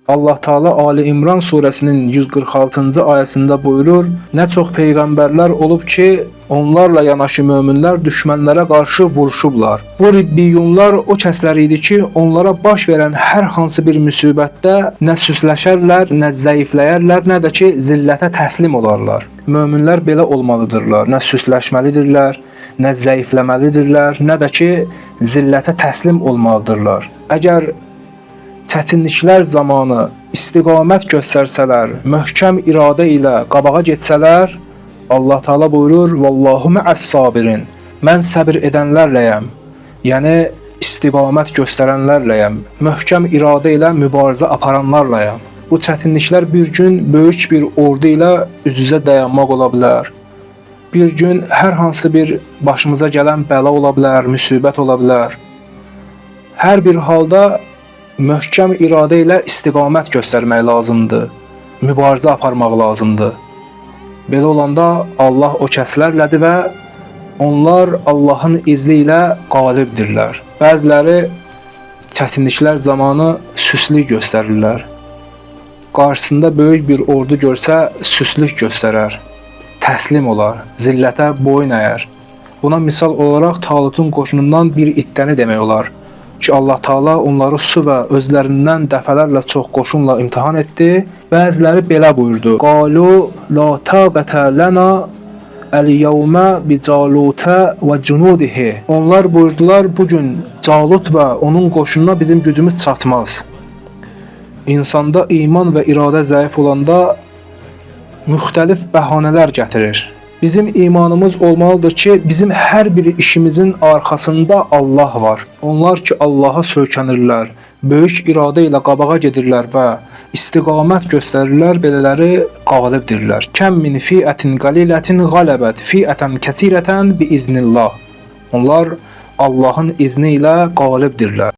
Allah Teala Ali İmran suresinin 146. ayesinde buyurur: "Ne çok peygamberler olub ki, onlarla yanaşı möminlər düşmənlərə qarşı vuruşublar. Bu ribbiyunlar o kəslər idi ki, onlara baş verən hər hansı bir müsibətdə nə süsləşərlər, nə zəifləyərlər, nə də ki, zillətə təslim olarlar." Möminlər belə olmalıdırlar. Nə süsləşməlidirlər, nə zəifləməlidirlər, nə də ki, zillətə təslim olmalıdırlar. Əgər çətinliklər zamanı istiqamət göstərsələr, möhkəm iradə ilə qabağa getsələr, Allah Teala buyurur: "Vallahu ma'as-sabirin." Mən səbir edənlərləyəm. Yəni istiqamət göstərənlərləyəm. Möhkəm iradə ilə mübarizə aparanlarlayam. Bu çətinliklər bir gün böyük bir ordu ilə üz-üzə dayanmaq ola bilər. Bir gün hər hansı bir başımıza gələn bəla ola bilər, müsibət ola bilər. Hər bir halda möhkəm iradə ilə istiqamət göstərmək lazımdır. Mübarizə aparmaq lazımdır. Belə olanda Allah o kəslərlədir və onlar Allahın izni ilə qalibdirlər. Bəziləri çətinliklər zamanı süslük göstərirlər. Qarşısında böyük bir ordu görsə süslük göstərər, təslim olar, zillətə boyun əyər. Buna misal olaraq Talutun qoşunundan bir iddəni demək olar ki, Allah Teala onları su və özlərindən dəfələrlə çox qoşunla imtahan etdi. Bəziləri belə buyurdu: "Qalu la taqata lana el-yevme bi Calut'a və cunudihi." Onlar buyurdular: "Bu gün Calut və onun qoşununa bizim gücümüz çatmaz." İnsanda iman və iradə zəif olanda müxtəlif bəhanələr gətirir. Bizim imanımız olmalıdır ki, bizim hər bir işimizin arxasında Allah var. Onlar ki, Allaha söykənirlər, böyük iradə ilə qabağa gedirlər və istiqamət göstərirlər, belələri qalibdirlər. Kəm min fi'ətin qalilətin qalibət fi'ətən kəsirətən bi iznillah. Onlar Allahın izni ilə qalibdirlər.